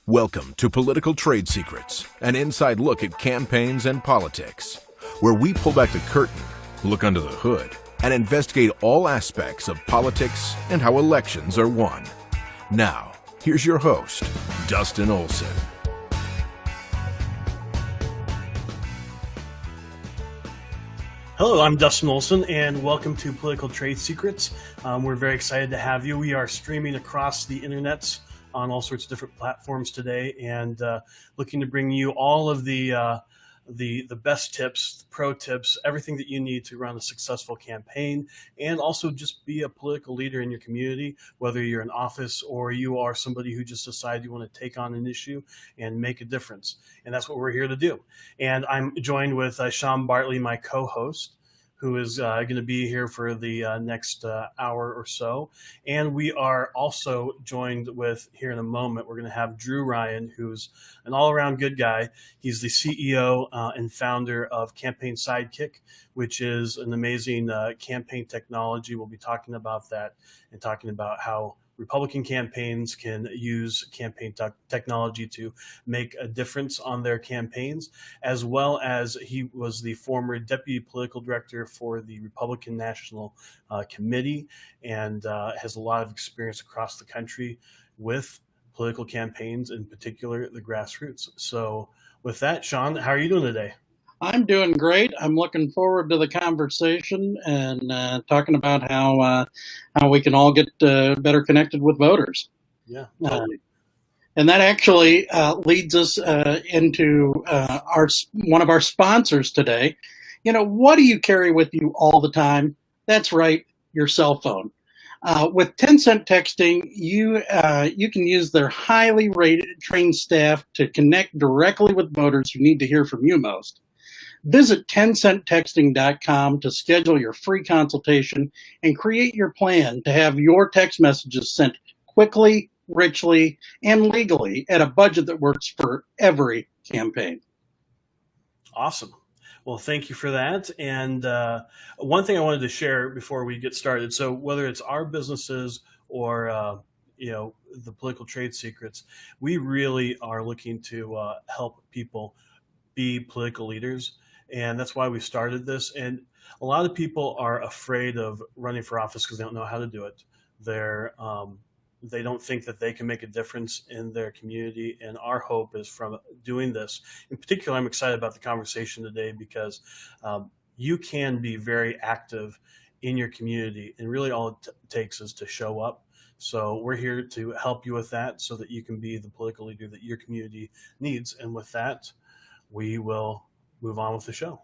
Welcome to Political Trade Secrets, an inside look at campaigns and politics, where we pull back the curtain, look under the hood, and investigate all aspects of politics and how elections are won. Now, here's your host, Dustin Olson. Hello, I'm Dustin Olson, and welcome to Political Trade Secrets. We're very excited to have you. We are streaming across the internets on all sorts of different platforms today, and looking to bring you all of the best tips, the pro tips, everything that you need to run a successful campaign, and also just be a political leader in your community, whether you're in office or you are somebody who just decided you want to take on an issue and make a difference. And that's what we're here to do. And I'm joined with Sean Bartley, my co-host, who is going to be here for the next hour or so. And we are also joined with, here in a moment, we're going to have Ryun, who's an all-around good guy. He's the CEO and founder of Campaign Sidekick, which is an amazing campaign technology. We'll be talking about that and talking about how Republican campaigns can use campaign technology to make a difference on their campaigns, as well as he was the former deputy political director for the Republican National Committee and has a lot of experience across the country with political campaigns, in particular the Grassroots. So with that, Sean, how are you doing today? I'm doing great. I'm looking forward to the conversation and talking about how we can all get better connected with voters. Yeah, totally. And that actually leads us into one of our sponsors today. You know, what do you carry with you all the time? That's right, your cell phone. With 10-cent texting, you can use their highly rated, trained staff to connect directly with voters who need to hear from you most. Visit 10centtexting.com to schedule your free consultation and create your plan to have your text messages sent quickly, richly, and legally at a budget that works for every campaign. Awesome. Well, thank you for that. And one thing I wanted to share before we get started, so whether it's our businesses or the Political Trade Secrets, we really are looking to help people be political leaders. And that's why we started this. And a lot of people are afraid of running for office because they don't know how to do it. They don't think that they can make a difference in their community. And our hope is from doing this. In particular, I'm excited about the conversation today because you can be very active in your community. And really all it takes is to show up. So we're here to help you with that so that you can be the political leader that your community needs. And with that, we will move on with the show.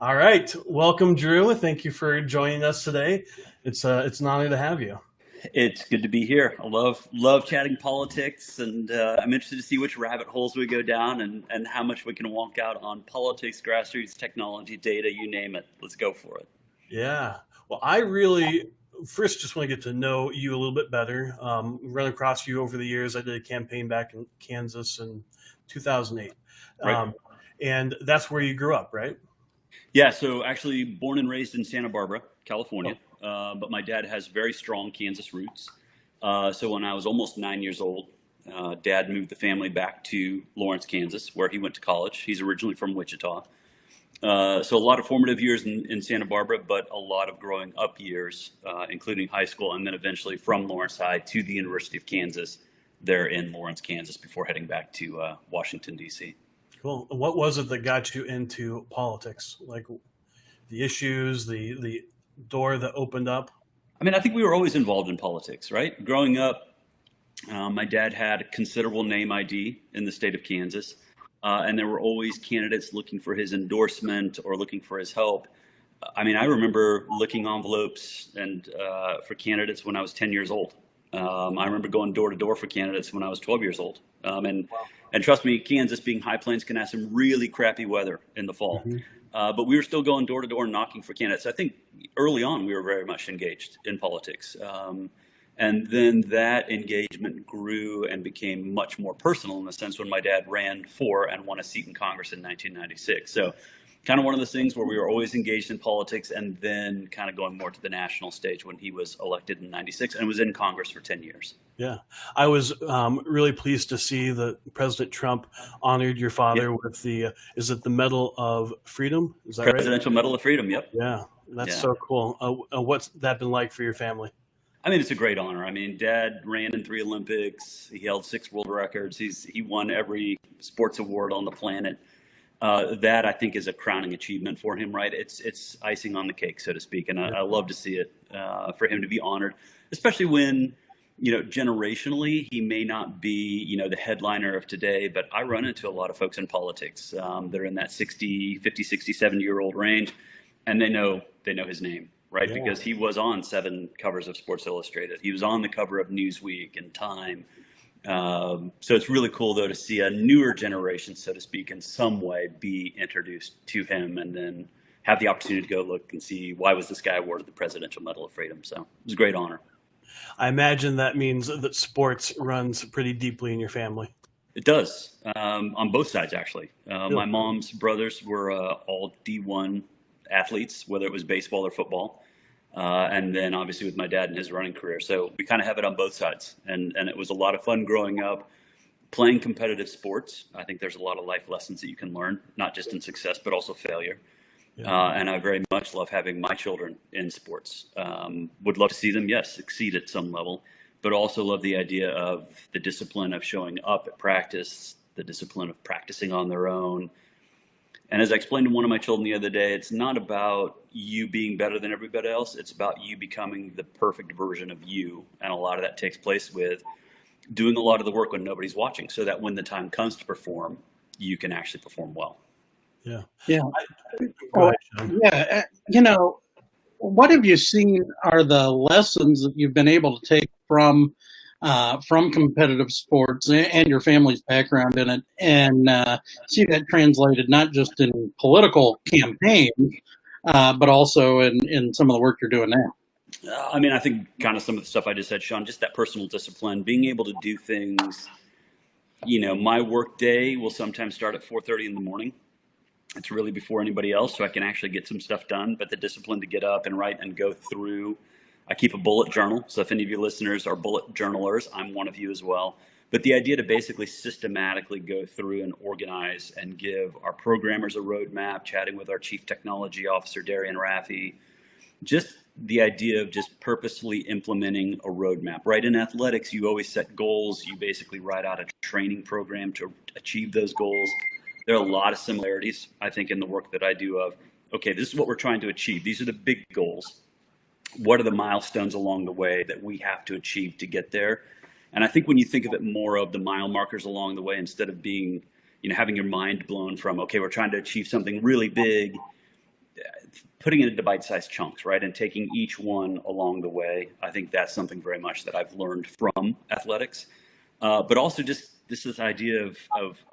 All right. Welcome, Drew. Thank you for joining us today. It's an honor to have you. It's good to be here. I love chatting politics, and I'm interested to see which rabbit holes we go down and how much we can walk out on politics, grassroots, technology, data, you name it. Let's go for it. Yeah. Well, I really first just want to get to know you a little bit better. Run across you over the years. I did a campaign back in Kansas in 2008. Right. And that's where you grew up, right? Yeah, so actually born and raised in Santa Barbara, California, but my dad has very strong Kansas roots. So when I was almost 9 years old, Dad moved the family back to Lawrence, Kansas, where he went to college. He's originally from Wichita. So a lot of formative years in Santa Barbara, but a lot of growing up years, including high school, and then eventually from Lawrence High to the University of Kansas there in Lawrence, Kansas, before heading back to Washington, D.C. Cool. What was it that got you into politics? Like the issues, the door that opened up? I mean, I think we were always involved in politics, right? Growing up, my dad had a considerable name ID in the state of Kansas. And there were always candidates looking for his endorsement or looking for his help. I mean, I remember licking envelopes and for candidates when I was 10 years old. I remember going door to door for candidates when I was 12 years old. And trust me, Kansas being high plains can have some really crappy weather in the fall. Mm-hmm. But we were still going door to door knocking for candidates. I think early on we were very much engaged in politics. And then that engagement grew and became much more personal in the sense when my dad ran for and won a seat in Congress in 1996. So kind of one of those things where we were always engaged in politics, and then kind of going more to the national stage when he was elected in '96 and was in Congress for 10 years. Yeah, I was really pleased to see that President Trump honored your father with the is it the Medal of Freedom? Is that Presidential right? Medal of Freedom. Yep. Yeah, that's so cool. What's that been like for your family? I mean, it's a great honor. I mean, Dad ran in 3 Olympics. He held 6 world records. He won every sports award on the planet. That I think is a crowning achievement for him, right? It's icing on the cake, so to speak. And I love to see it for him to be honored, especially when, generationally, he may not be, the headliner of today, but I run into a lot of folks in politics that are in that 50, 60, 70-year-old range, and they know his name. Right, because he was on 7 covers of Sports Illustrated. He was on the cover of Newsweek and Time. So it's really cool, though, to see a newer generation, so to speak, in some way be introduced to him, and then have the opportunity to go look and see why was this guy awarded the Presidential Medal of Freedom. So it was a great honor. I imagine that means that sports runs pretty deeply in your family. It does, on both sides, actually. My mom's brothers were all D1 athletes, whether it was baseball or football. And then obviously with my dad and his running career. So we kind of have it on both sides. And it was a lot of fun growing up playing competitive sports. I think there's a lot of life lessons that you can learn, not just in success, but also failure. And I very much love having my children in sports. Would love to see them, yes, succeed at some level, but also love the idea of the discipline of showing up at practice, the discipline of practicing on their own. And as I explained to one of my children the other day, it's not about you being better than everybody else. It's about you becoming the perfect version of you. And a lot of that takes place with doing a lot of the work when nobody's watching, so that when the time comes to perform, you can actually perform well. Yeah. Go ahead, Sean. What have you seen are the lessons that you've been able to take from competitive sports and your family's background in it, and see that translated not just in political campaigns, but also in some of the work you're doing now? I mean, I think kind of some of the stuff I just said, Sean, just that personal discipline, being able to do things. My work day will sometimes start at 4:30 in the morning. It's really before anybody else, so I can actually get some stuff done. But the discipline to get up and write and go through. I keep a bullet journal, so if any of you listeners are bullet journalers, I'm one of you as well. But the idea to basically systematically go through and organize and give our programmers a roadmap, chatting with our Chief Technology Officer, Darian Raffi, just the idea of just purposely implementing a roadmap, right? In athletics, you always set goals. You basically write out a training program to achieve those goals. There are a lot of similarities, I think, in the work that I do of, okay, this is what we're trying to achieve. These are the big goals. What are the milestones along the way that we have to achieve to get there? And I think when you think of it more of the mile markers along the way, instead of being, having your mind blown from, okay, we're trying to achieve something really big, putting it into bite-sized chunks, right? And taking each one along the way. I think that's something very much that I've learned from athletics. But also just this idea of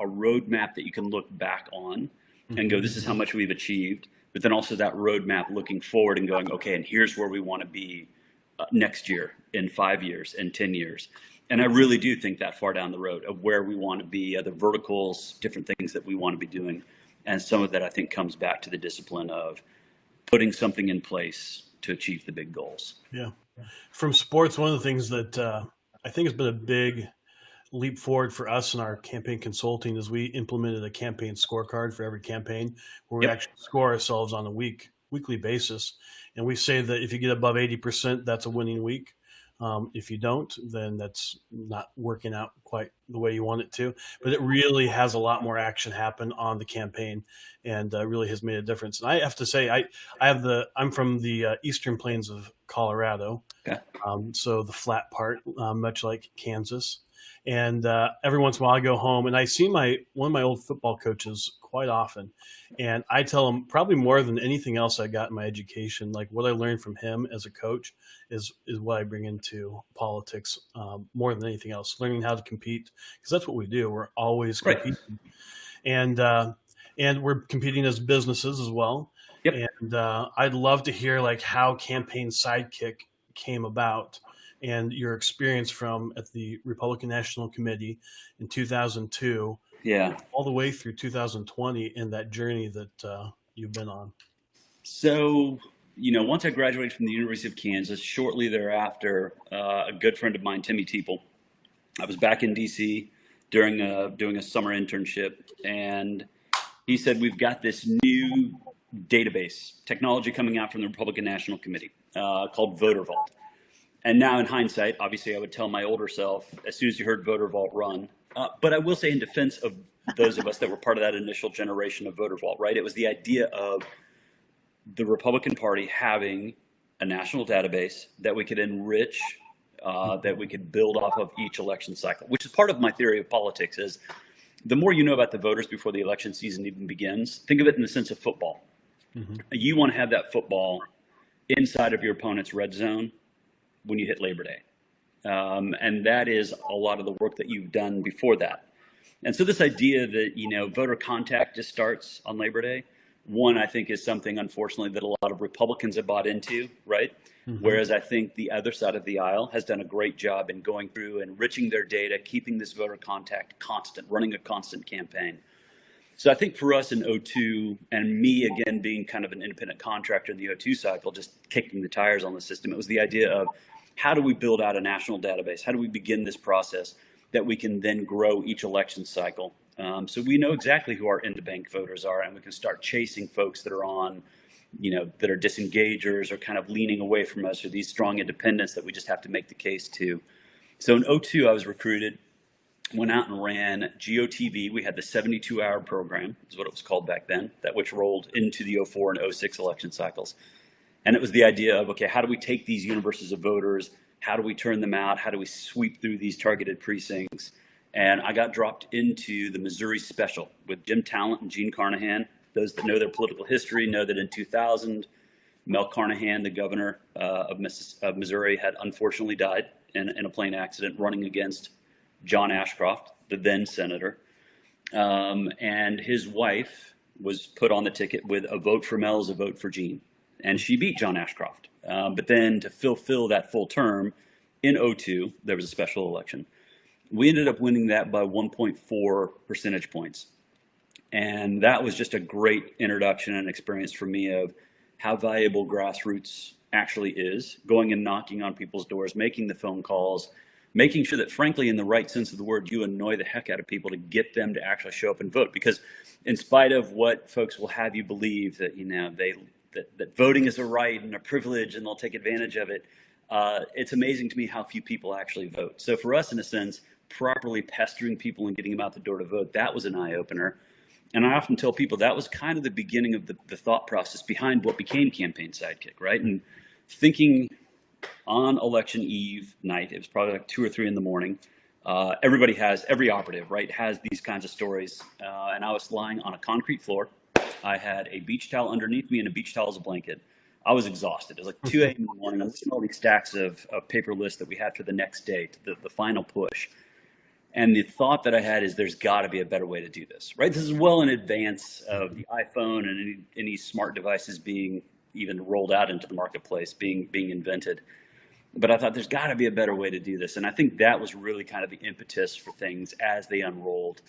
a roadmap that you can look back on and go, this is how much we've achieved. But then also that roadmap looking forward and going, okay, and here's where we want to be next year, in 5 years, in 10 years. And I really do think that far down the road of where we want to be, other verticals, different things that we want to be doing. And some of that, I think, comes back to the discipline of putting something in place to achieve the big goals. Yeah. From sports, one of the things that I think has been a big leap forward for us in our campaign consulting is we implemented a campaign scorecard for every campaign where we actually score ourselves on a weekly basis. And we say that if you get above 80%, that's a winning week. If you don't, then that's not working out quite the way you want it to. But it really has a lot more action happen on the campaign, and really has made a difference. And I have to say, I'm from the eastern plains of Colorado, so the flat part, much like Kansas. And every once in a while I go home and I see one of my old football coaches quite often. And I tell him probably more than anything else I got in my education, like what I learned from him as a coach is what I bring into politics more than anything else, learning how to compete, because that's what we do. We're always competing. Right. And we're competing as businesses as well. Yep. And I'd love to hear like how campaign Sidekick came about, and your experience at the Republican National Committee in 2002, all the way through 2020, and that journey that you've been on? So, once I graduated from the University of Kansas, shortly thereafter, a good friend of mine, Timmy Teeple, I was back in DC doing a summer internship, and he said, we've got this new database technology coming out from the Republican National Committee called Voter Vault. And now in hindsight, obviously I would tell my older self, as soon as you heard Voter Vault, run. But I will say, in defense of those of us that were part of that initial generation of Voter Vault, right? It was the idea of the Republican Party having a national database that we could enrich, that we could build off of each election cycle, which is part of my theory of politics. Is the more you know about the voters before the election season even begins, think of it in the sense of football. Mm-hmm. You want to have that football inside of your opponent's red zone when you hit Labor Day. And that is a lot of the work that you've done before that. And so this idea that, voter contact just starts on Labor Day, one, I think, is something, unfortunately, that a lot of Republicans have bought into, right? Mm-hmm. Whereas I think the other side of the aisle has done a great job in going through, enriching their data, keeping this voter contact constant, running a constant campaign. So I think for us in 02, and me, again, being kind of an independent contractor in the 02 cycle, just kicking the tires on the system, it was the idea of how do we build out a national database? How do we begin this process that we can then grow each election cycle? So we know exactly who our end-of-bank voters are, and we can start chasing folks that are on, that are disengagers or kind of leaning away from us, or these strong independents that we just have to make the case to. So in 02, I was recruited, went out and ran GOTV. We had the 72-hour program, is what it was called back then, that which rolled into the 04 and 06 election cycles. And it was the idea of, okay, how do we take these universes of voters? How do we turn them out? How do we sweep through these targeted precincts? And I got dropped into the Missouri Special with Jim Talent and Gene Carnahan. Those that know their political history know that in 2000, Mel Carnahan, the governor of Missouri, had unfortunately died in a plane accident running against John Ashcroft, the then senator. And his wife was put on the ticket with a vote for Mel is a vote for Gene. And she beat John Ashcroft. But then to fulfill that full term in 02, there was a special election. We ended up winning that by 1.4 percentage points. And that was just a great introduction and experience for me of how valuable grassroots actually is, going and knocking on people's doors, making the phone calls, making sure that, frankly, in the right sense of the word, you annoy the heck out of people to get them to actually show up and vote. Because in spite of what folks will have you believe that, that voting is a right and a privilege and they'll take advantage of it, it's amazing to me how few people actually vote. So for us, in a sense, properly pestering people and getting them out the door to vote, that was an eye-opener. And I often tell people that was kind of the beginning of the thought process behind what became Campaign Sidekick, right? And thinking on election eve night, it was probably like 2 or 3 in the morning, every operative, right, has these kinds of stories. And I was lying on a concrete floor. I had a beach towel underneath me and a beach towel as a blanket. I was exhausted. It was like 2 a.m. in the morning. I'm looking at all these stacks of paper lists that we had for the next day, the final push. And the thought that I had is there's got to be a better way to do this, right? This is well in advance of the iPhone and any smart devices being even rolled out into the marketplace, being invented. But I thought there's got to be a better way to do this. And I think that was really kind of the impetus for things as they unrolled.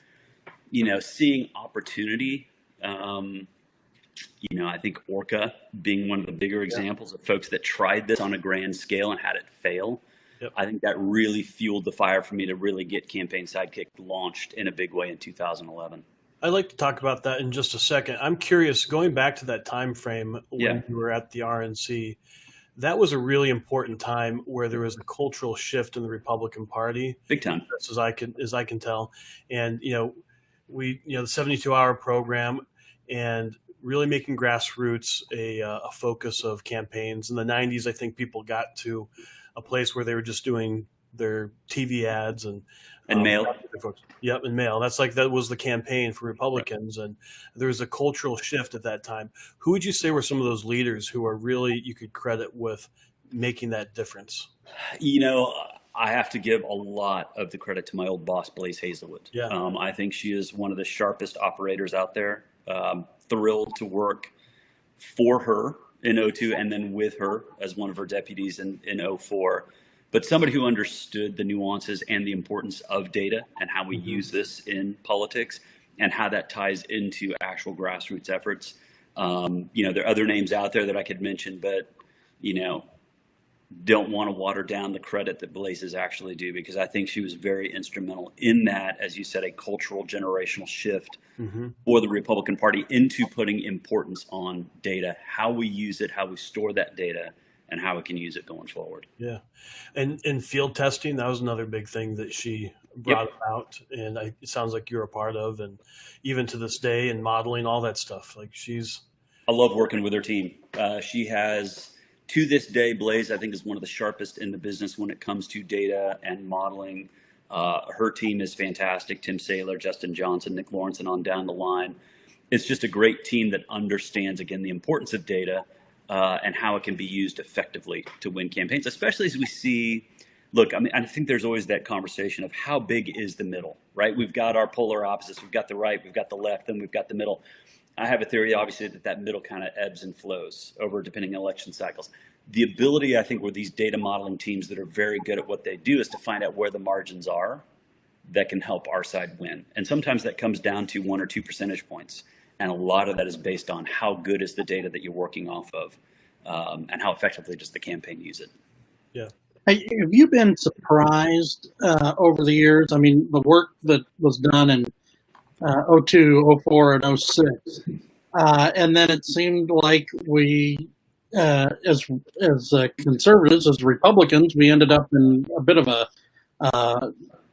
Seeing opportunity. I think Orca being one of the bigger examples of folks that tried this on a grand scale and had it fail. Yep. I think that really fueled the fire for me to really get Campaign Sidekick launched in a big way in 2011. I'd like to talk about that in just a second. I'm curious, going back to that time frame when you were at the RNC, that was a really important time where there was a cultural shift in the Republican Party. Big time. As I can tell. And, the 72-hour program and really making grassroots a focus of campaigns. In the 90s, I think people got to a place where they were just doing their TV ads and mail. Yep, and mail. That was the campaign for Republicans, right. And there was a cultural shift at that time. Who would you say were some of those leaders who are really you could credit with making that difference? I have to give a lot of the credit to my old boss, Blaze Hazelwood. Yeah. I think she is one of the sharpest operators out there. Thrilled to work for her in 02 and then with her as one of her deputies in 04. But somebody who understood the nuances and the importance of data and how we use this in politics and how that ties into actual grassroots efforts. There are other names out there that I could mention, but, don't want to water down the credit that Blaise's actually do, because I think she was very instrumental in that, as you said, a cultural generational shift for the Republican Party into putting importance on data, how we use it, how we store that data, and how we can use it going forward. Yeah. And field testing, that was another big thing that she brought about. And it sounds like you're a part of, and even to this day, and modeling, all that stuff. Like I love working with her team. She has, to this day, Blaise, I think, is one of the sharpest in the business when it comes to data and modeling. Her team is fantastic. Tim Saylor, Justin Johnson, Nick Lawrence, and on down the line. It's just a great team that understands, again, the importance of data and how it can be used effectively to win campaigns, especially as we see, look, I mean, I think there's always that conversation of how big is the middle, right? We've got our polar opposites. We've got the right, we've got the left, and we've got the middle. I have a theory, obviously, that middle kind of ebbs and flows over depending on election cycles. The ability, I think, with these data modeling teams that are very good at what they do is to find out where the margins are that can help our side win. And sometimes that comes down to 1 or 2 percentage points. And a lot of that is based on how good is the data that you're working off of, and how effectively does the campaign use it. Yeah. Hey, have you been surprised over the years? I mean, the work that was done in 02, 04, and 06, and then it seemed like we, as conservatives, as Republicans, we ended up in a bit of a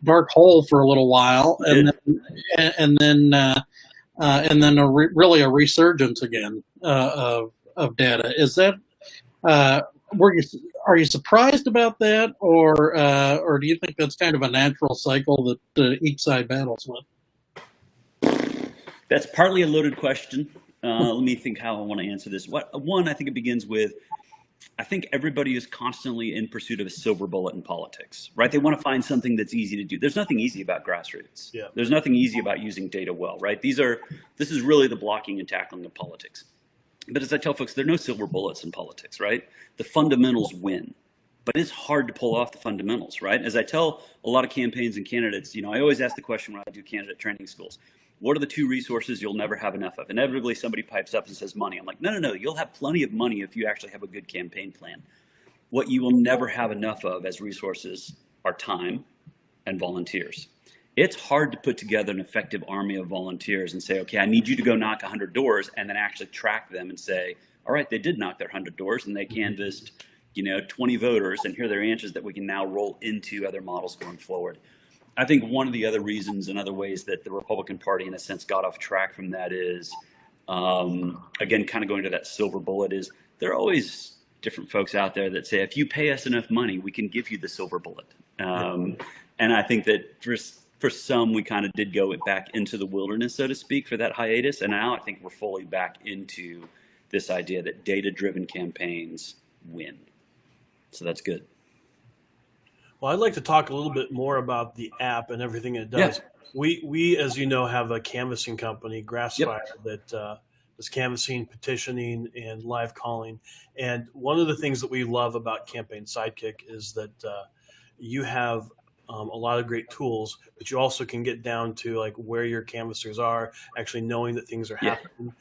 dark hole for a little while, and then really a resurgence again of data. Is that are you surprised about that, or do you think that's kind of a natural cycle that each side battles with? That's partly a loaded question. Let me think how I want to answer this. One, I think it begins with, I think everybody is constantly in pursuit of a silver bullet in politics, right? They want to find something that's easy to do. There's nothing easy about grassroots. Yeah. There's nothing easy about using data well, right? This is really the blocking and tackling of politics. But as I tell folks, there are no silver bullets in politics, right? The fundamentals win. But it's hard to pull off the fundamentals, right? As I tell a lot of campaigns and candidates, I always ask the question when I do candidate training schools, what are the 2 resources you'll never have enough of? Inevitably, somebody pipes up and says money. I'm like, no. You'll have plenty of money if you actually have a good campaign plan. What you will never have enough of as resources are time and volunteers. It's hard to put together an effective army of volunteers and say, okay, I need you to go knock 100 doors, and then actually track them and say, all right, they did knock their 100 doors and they canvassed 20 voters, and here are their answers that we can now roll into other models going forward. I think one of the other reasons and other ways that the Republican Party, in a sense, got off track from that is, again, kind of going to that silver bullet, is there are always different folks out there that say, if you pay us enough money, we can give you the silver bullet. And I think that for some, we kind of did go back into the wilderness, so to speak, for that hiatus. And now I think we're fully back into this idea that data-driven campaigns win. So that's good. Well, I'd like to talk a little bit more about the app and everything it does. Yeah. We, as you know, have a canvassing company, Grassfire, that does canvassing, petitioning, and live calling. And one of the things that we love about Campaign Sidekick is that you have a lot of great tools, but you also can get down to like where your canvassers are, actually knowing that things are happening.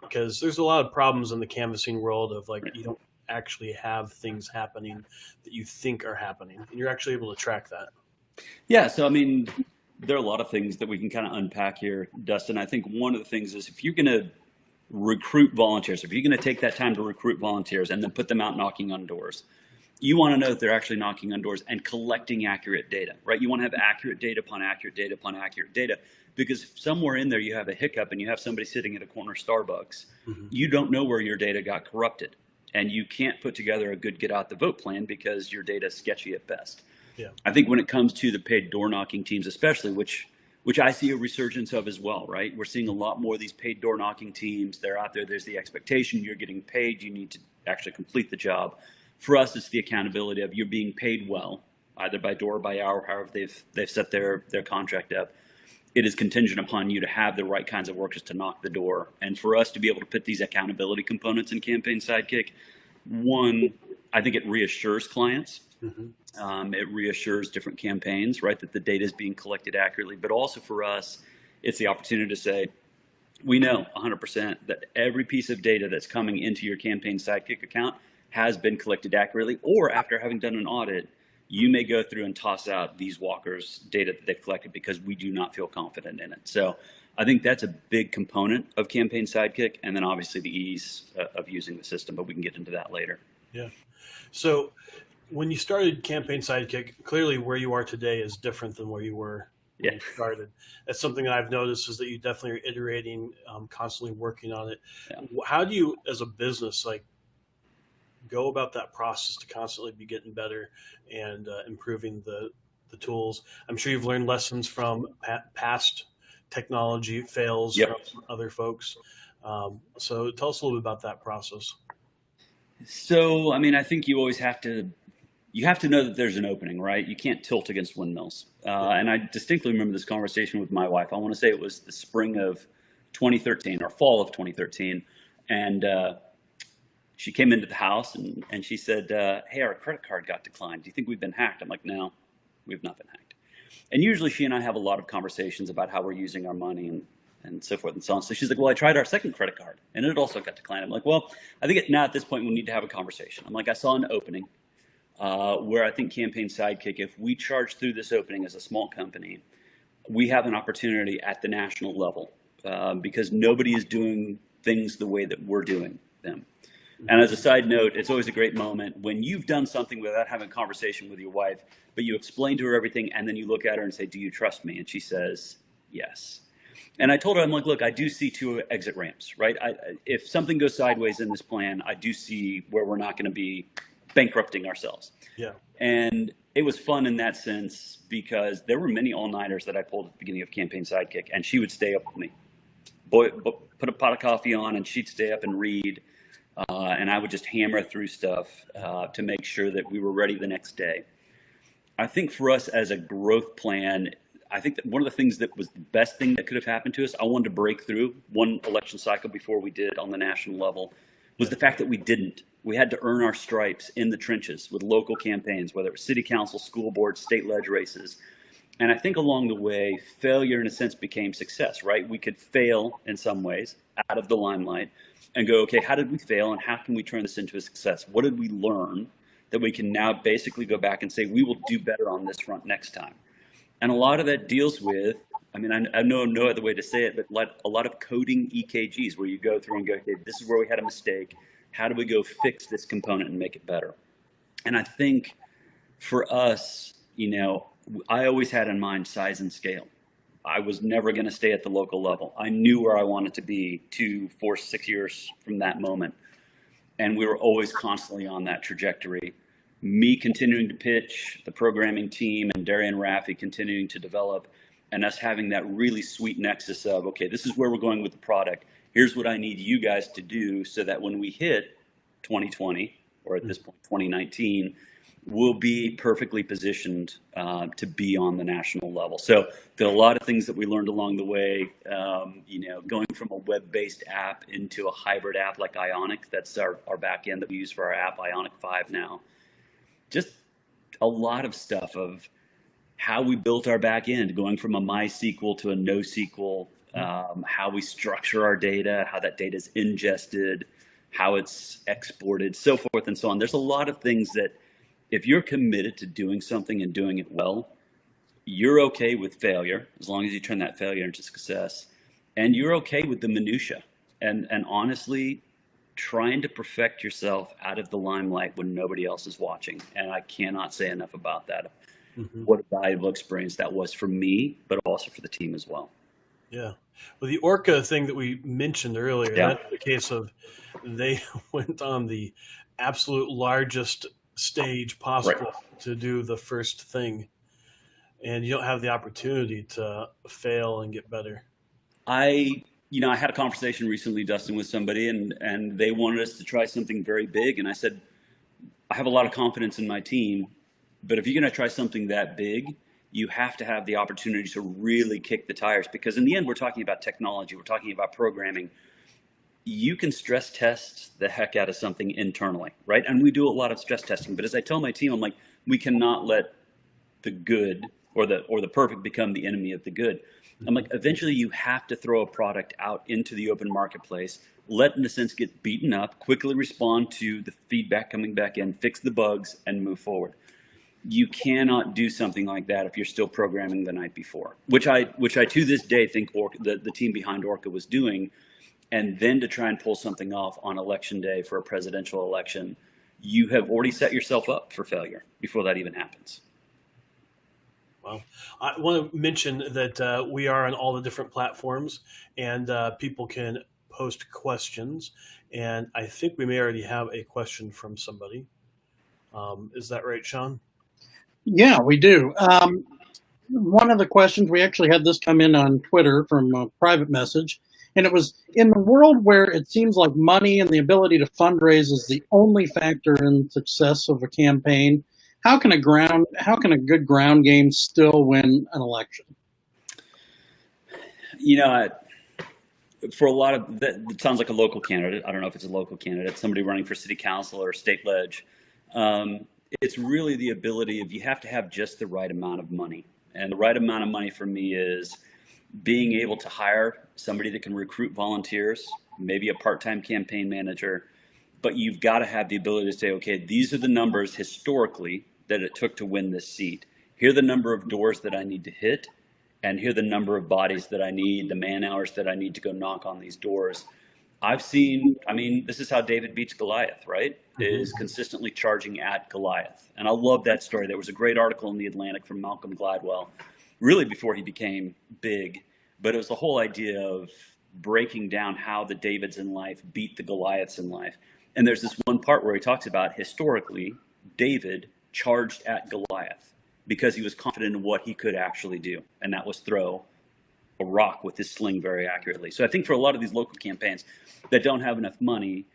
Because there's a lot of problems in the canvassing world of like you don't actually have things happening that you think are happening, and you're actually able to track that. Yeah, so I mean, there are a lot of things that we can kind of unpack here, Dustin. I think one of the things is if you're going to recruit volunteers, if you're going to take that time to recruit volunteers and then put them out knocking on doors, you want to know that they're actually knocking on doors and collecting accurate data, right? You want to have accurate data upon accurate data upon accurate data, because if somewhere in there you have a hiccup and you have somebody sitting at a corner Starbucks, you don't know where your data got corrupted. And you can't put together a good get out the vote plan because your data is sketchy at best. Yeah. I think when it comes to the paid door knocking teams, especially, which I see a resurgence of as well, right? We're seeing a lot more of these paid door knocking teams. They're out there. There's the expectation you're getting paid. You need to actually complete the job. For us, it's the accountability of you're being paid well, either by door or by hour, however they've set their contract up. It is contingent upon you to have the right kinds of workers to knock the door. And for us to be able to put these accountability components in Campaign Sidekick, one, I think it reassures clients. It reassures different campaigns, right, that the data is being collected accurately. But also for us, it's the opportunity to say, We know 100% that every piece of data that's coming into your campaign Sidekick account has been collected accurately, or after having done an audit, you may go through and toss out these walkers' data that they've collected because we do not feel confident in it. So I think that's a big component of campaign Sidekick, and then obviously the ease of using the system, but we can get into that later. Yeah. So when you started campaign Sidekick, clearly where you are today is different than where you were when you started. That's something that I've noticed, is that you definitely are iterating, constantly working on it. Yeah. How do you, as a business, like, go about that process to constantly be getting better and improving the tools? I'm sure you've learned lessons from past technology fails Yep. from other folks. So tell us a little bit about that process. So, I mean, I think you always have to know that there's an opening, right? You can't tilt against windmills. And I distinctly remember this conversation with my wife. I want to say it was the spring of 2013 or fall of 2013. And she came into the house and she said, hey, our credit card got declined. Do you think we've been hacked? I'm like, no, we've not been hacked. And usually she and I have a lot of conversations about how we're using our money and so forth and so on. So she's like, well, I tried our second credit card and it also got declined. I'm like, well, I think now at this point we need to have a conversation. I'm like, I saw an opening where I think campaign Sidekick, if we charge through this opening as a small company, we have an opportunity at the national level because nobody is doing things the way that we're doing them. And as a side note, it's always a great moment when you've done something without having a conversation with your wife, but you explain to her everything, and then you look at her and say, do you trust me? And she says, yes. And I told her, I'm like, look, I do see two exit ramps, right? If something goes sideways in this plan, I do see where we're not going to be bankrupting ourselves. Yeah. And it was fun in that sense because there were many all-nighters that I pulled at the beginning of campaign Sidekick, and she would stay up with me. Put a pot of coffee on, and she'd stay up and read. And I would just hammer through stuff to make sure that we were ready the next day. I think for us as a growth plan, I think that one of the things that was the best thing that could have happened to us, I wanted to break through one election cycle before we did on the national level, was the fact that we didn't. We had to earn our stripes in the trenches with local campaigns, whether it was city council, school board, state ledge races. And I think along the way, failure in a sense became success, right? We could fail in some ways out of the limelight and go, okay, how did we fail and how can we turn this into a success? What did we learn that we can now basically go back and say, we will do better on this front next time? And a lot of that deals with, I mean, I know no other way to say it, but a lot of coding EKGs where you go through and go, okay, this is where we had a mistake. How do we go fix this component and make it better? And I think for us, you know, I always had in mind size and scale. I was never going to stay at the local level. I knew where I wanted to be 2, 4, 6 years from that moment. And we were always constantly on that trajectory. Me continuing to pitch, the programming team and Darian Raffi continuing to develop, and us having that really sweet nexus of, okay, this is where we're going with the product. Here's what I need you guys to do so that when we hit 2020, or at this point 2019, we'll be perfectly positioned to be on the national level. So there are a lot of things that we learned along the way, you know, going from a web-based app into a hybrid app like Ionic. That's our back end that we use for our app, Ionic 5 now. Just a lot of stuff of how we built our back end, going from a MySQL to a NoSQL, how we structure our data, how that data is ingested, how it's exported, so forth and so on. There's a lot of things that if you're committed to doing something and doing it well, you're okay with failure as long as you turn that failure into success, and you're okay with the minutia. And honestly, trying to perfect yourself out of the limelight when nobody else is watching. And I cannot say enough about that. Mm-hmm. What a valuable experience that was for me, but also for the team as well. Yeah. Well, the Orca thing that we mentioned earlier, that's the case of they went on the absolute largest stage possible to do the first thing. And you don't have the opportunity to fail and get better. I had a conversation recently, Dustin, with somebody, and they wanted us to try something very big. And I said, I have a lot of confidence in my team, but if you're going to try something that big, you have to have the opportunity to really kick the tires, because in the end, we're talking about technology. We're talking about programming. You can stress test the heck out of something internally, right? And we do a lot of stress testing. But as I tell my team, I'm like, we cannot let the good or the perfect become the enemy of the good. I'm like, eventually you have to throw a product out into the open marketplace, let, in a sense, get beaten up, quickly respond to the feedback coming back in, fix the bugs, and move forward. You cannot do something like that if you're still programming the night before, which I to this day think the team behind Orca was doing. And then to try and pull something off on election day for a presidential election, you have already set yourself up for failure before that even happens. Well, I want to mention that we are on all the different platforms, and people can post questions. And I think we may already have a question from somebody. Is that right, Sean? Yeah, we do. One of the questions, we actually had this come in on Twitter from a private message, and it was, in the world where it seems like money and the ability to fundraise is the only factor in success of a campaign, how can a good ground game still win an election? You know, for a lot of that, it sounds like a local candidate. I don't know if it's a local candidate, somebody running for city council or state ledge. It's really the ability of, you have to have just the right amount of money. And the right amount of money for me is being able to hire somebody that can recruit volunteers, maybe a part-time campaign manager, but you've got to have the ability to say, okay, these are the numbers historically that it took to win this seat. Here are the number of doors that I need to hit, and here are the number of bodies that I need, the man hours that I need to go knock on these doors. I've seen, I mean, this is how David beats Goliath, right? Is consistently charging at Goliath. And I love that story. There was a great article in The Atlantic from Malcolm Gladwell, really before he became big, but it was the whole idea of breaking down how the Davids in life beat the Goliaths in life. And there's this one part where he talks about, historically, David charged at Goliath because he was confident in what he could actually do, and that was throw a rock with his sling very accurately. So I think for a lot of these local campaigns that don't have enough money,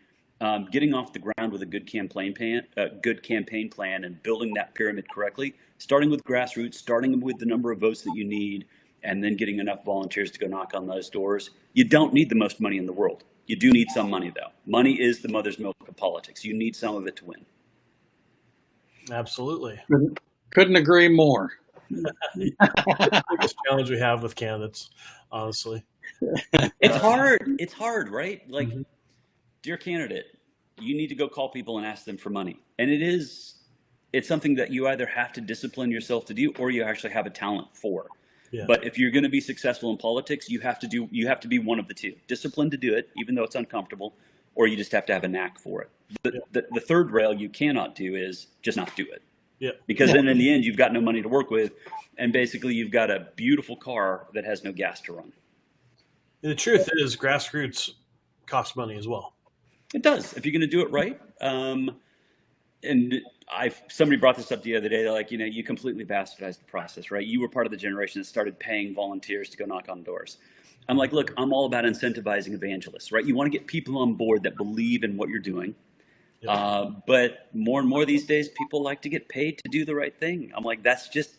getting off the ground with a good campaign plan and building that pyramid correctly, starting with grassroots, starting with the number of votes that you need, and then getting enough volunteers to go knock on those doors. You don't need the most money in the world. You do need some money, though. Money is the mother's milk of politics. You need some of it to win. Absolutely. Couldn't agree more. The biggest challenge we have with candidates, honestly. It's hard. It's hard, right? Like, dear candidate, you need to go call people and ask them for money. And it's something that you either have to discipline yourself to do, or you actually have a talent for. Yeah. But if you're going to be successful in politics, you have to be one of the two. Disciplined to do it, even though it's uncomfortable, or you just have to have a knack for it. The third rail you cannot do is just not do it. Yeah. Because then in the end, you've got no money to work with, and basically you've got a beautiful car that has no gas to run. And the truth is, grassroots costs money as well. It does, if you're going to do it right. And somebody brought this up the other day. They're like, you completely bastardized the process, right? You were part of the generation that started paying volunteers to go knock on doors. I'm like, look, I'm all about incentivizing evangelists, right? You want to get people on board that believe in what you're doing. Yeah. But more and more these days, people like to get paid to do the right thing. I'm like, that's just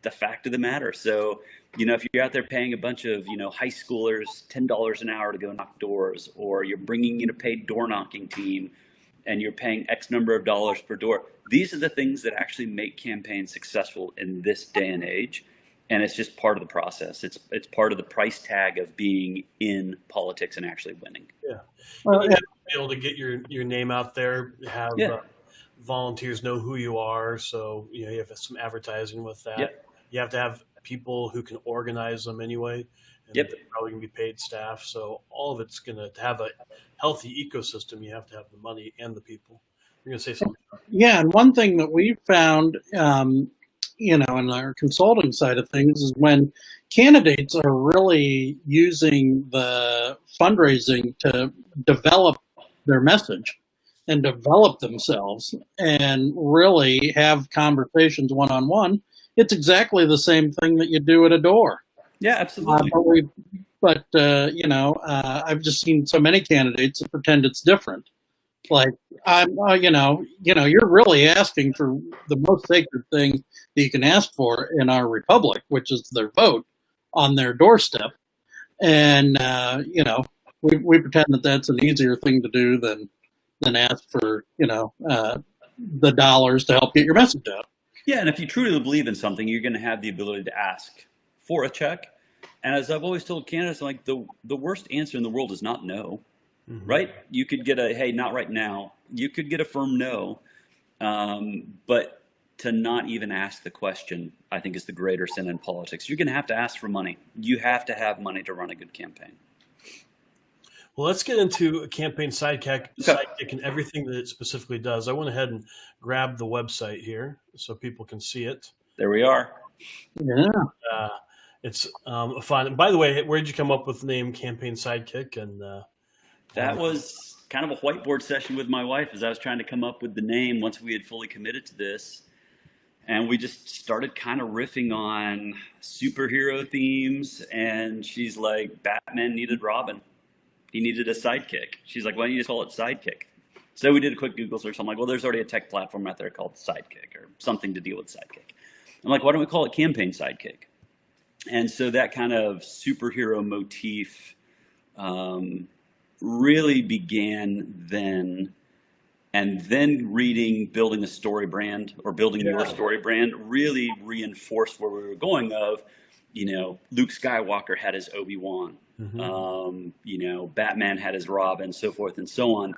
the fact of the matter. So, if you're out there paying a bunch of, high schoolers $10 an hour to go knock doors, or you're bringing in a paid door knocking team and you're paying X number of dollars per door, these are the things that actually make campaigns successful in this day and age. And it's just part of the process. It's part of the price tag of being in politics and actually winning. Yeah. Well, you have to be able to get your name out there, have volunteers know who you are. So, you have some advertising with that. Yep. You have to have people who can organize them anyway. And they're probably going to be paid staff. So all of it's going to have a healthy ecosystem. You have to have the money and the people. You're going to say something. Yeah. And one thing that we've found, in our consulting side of things, is when candidates are really using the fundraising to develop their message and develop themselves and really have conversations one-on-one, it's exactly the same thing that you do at a door. Yeah, absolutely. I've just seen so many candidates that pretend it's different. Like, you're really asking for the most sacred thing that you can ask for in our republic, which is their vote on their doorstep. And, we pretend that that's an easier thing to do than ask for, the dollars to help get your message out. Yeah, and if you truly believe in something, you're going to have the ability to ask for a check. And as I've always told candidates, like the worst answer in the world is not no, right? You could get a, hey, not right now. You could get a firm no. But to not even ask the question, I think, is the greater sin in politics. You're going to have to ask for money. You have to have money to run a good campaign. Well, let's get into campaign Okay. Sidekick and everything that it specifically does. I went ahead and grabbed the website here so people can see it. There we are. Yeah. It's fun. And by the way, where did you come up with the name Campaign Sidekick? And That was kind of a whiteboard session with my wife as I was trying to come up with the name once we had fully committed to this. And we just started kind of riffing on superhero themes. And she's like, Batman needed Robin. He needed a sidekick. She's like, why don't you just call it Sidekick? So we did a quick Google search. I'm like, well, there's already a tech platform out there called Sidekick or something to deal with Sidekick. I'm like, why don't we call it Campaign Sidekick? And so that kind of superhero motif really began then. And then reading Building a Story Brand or Building Your Story Brand really reinforced where we were going of, Luke Skywalker had his Obi-Wan, Batman had his Robin, so forth and so on,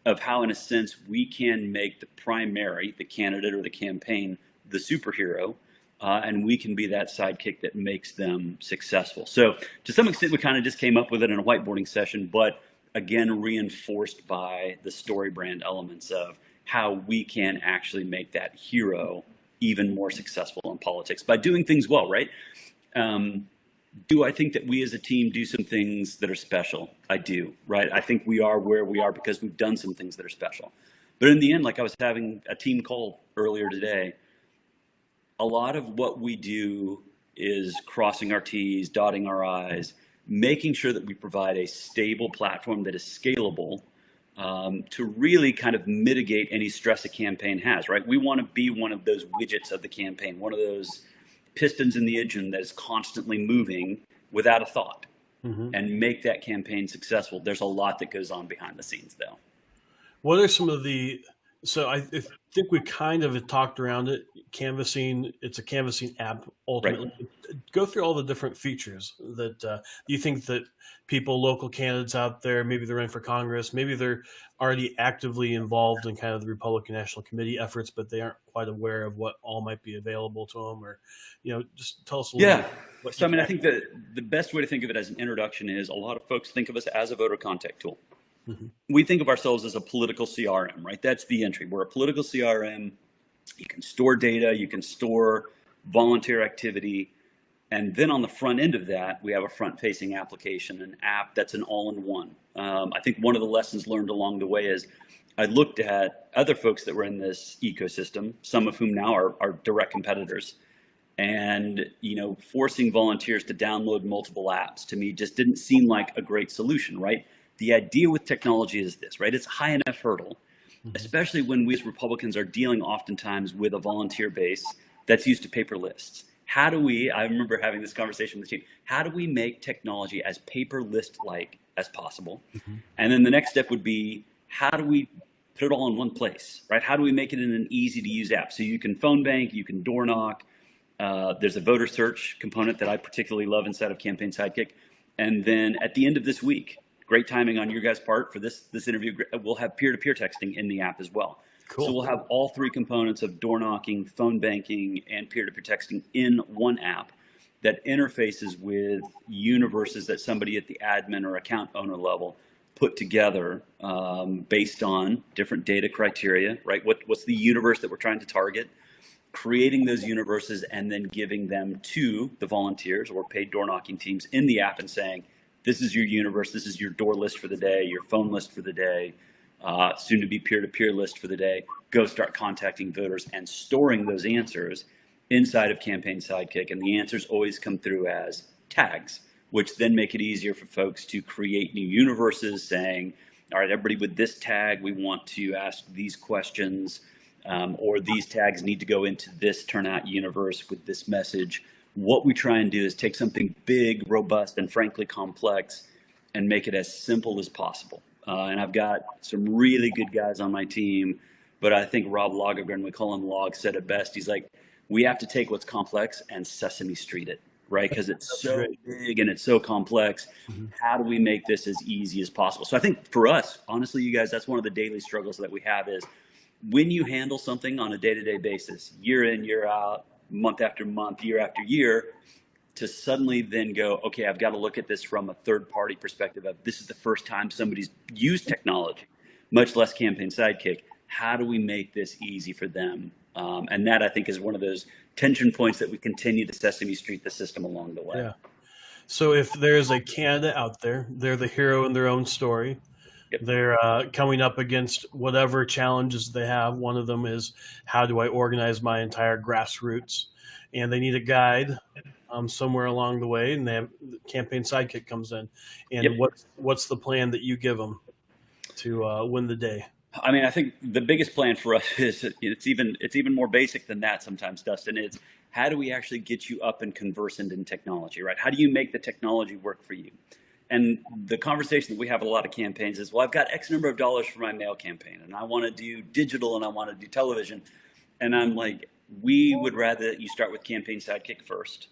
of how, in a sense, we can make the primary, the candidate or the campaign, the superhero, and we can be that sidekick that makes them successful. So to some extent, we kind of just came up with it in a whiteboarding session, but again, reinforced by the story brand elements of how we can actually make that hero even more successful in politics by doing things well, right? Do I think that we as a team do some things that are special? I do, right? I think we are where we are because we've done some things that are special. But in the end, like I was having a team call earlier today, a lot of what we do is crossing our T's, dotting our I's, making sure that we provide a stable platform that is scalable to really kind of mitigate any stress a campaign has, right? We want to be one of those widgets of the campaign, one of those pistons in the engine that is constantly moving without a thought and make that campaign successful. There's a lot that goes on behind the scenes, though. what are some of the, so I think we kind of talked around it, canvassing, it's a canvassing app ultimately. Right. Go through all the different features that you think that people, local candidates out there, maybe they're running for Congress, maybe they're already actively involved in kind of the Republican National Committee efforts, but they aren't quite aware of what all might be available to them, or, just tell us a little bit. So, I think that the best way to think of it as an introduction is a lot of folks think of us as a voter contact tool. We think of ourselves as a political CRM, right? That's the entry. We're a political CRM. You can store data, you can store volunteer activity. And then on the front end of that, we have a front-facing application, an app that's an all-in-one. I think one of the lessons learned along the way is I looked at other folks that were in this ecosystem, some of whom now are direct competitors. And, forcing volunteers to download multiple apps to me just didn't seem like a great solution, right? The idea with technology is this, right? It's a high enough hurdle, especially when we as Republicans are dealing oftentimes with a volunteer base that's used to paper lists. I remember having this conversation with the team, how do we make technology as paper list-like as possible? And then the next step would be, how do we put it all in one place, right? How do we make it in an easy to use app? So you can phone bank, you can door knock. There's a voter search component that I particularly love inside of Campaign Sidekick. And then at the end of this week, great timing on your guys' part for this interview, we'll have peer-to-peer texting in the app as well. Cool. So we'll have all three components of door knocking, phone banking, and peer-to-peer texting in one app that interfaces with universes that somebody at the admin or account owner level put together based on different data criteria, right? What's the universe that we're trying to target? Creating those universes and then giving them to the volunteers or paid door knocking teams in the app and saying, this is your universe, this is your door list for the day, your phone list for the day, soon to be peer-to-peer list for the day. Go start contacting voters and storing those answers inside of Campaign Sidekick. And the answers always come through as tags, which then make it easier for folks to create new universes saying, all right, everybody with this tag, we want to ask these questions, or these tags need to go into this turnout universe with this message. What we try and do is take something big, robust, and frankly complex and make it as simple as possible. And I've got some really good guys on my team, but I think Rob Lagergren, we call him Log, said it best. He's like, We have to take what's complex and Sesame Street it, right? Because it's That's so great. big and it's so complex. Mhm. How do we make this as easy as possible? So I think for us, honestly, you guys, that's one of the daily struggles that we have is when you handle something on a day-to-day basis, year in, year out, month after month, year after year, to suddenly then go, okay, I've got to look at this from a third-party perspective of this is the first time somebody's used technology, much less Campaign Sidekick. How do we make this easy for them? And that, I think, is one of those tension points that we continue to Sesame Street the system along the way. Yeah. So if there's a candidate out there, they're the hero in their own story. Yep. They're coming up against whatever challenges they have. One of them is, how do I organize my entire grassroots? And they need a guide somewhere along the way, and they have Campaign Sidekick comes in. And Yep. what's the plan that you give them to win the day? I mean, I think the biggest plan for us is it's even more basic than that sometimes, Dustin. It's how do we actually get you up and conversant in technology, right? How do you make the technology work for you? And the conversation that we have at a lot of campaigns is, well, I've got X number of dollars for my mail campaign, and I want to do digital, and I want to do television. And I'm like, we would rather that you start with Campaign Sidekick first.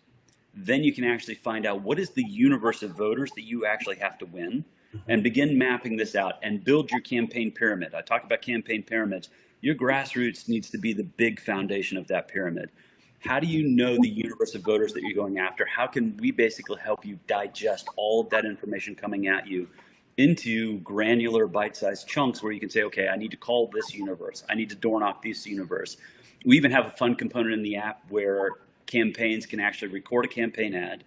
Then you can actually find out what is the universe of voters that you actually have to win, and begin mapping this out and build your campaign pyramid. I talk about campaign pyramids. Your grassroots needs to be the big foundation of that pyramid. How do you know the universe of voters that you're going after? How can we basically help you digest all of that information coming at you into granular bite-sized chunks where you can say, okay, I need to call this universe. I need to door knock this universe. We even have a fun component in the app where campaigns can actually record a campaign ad.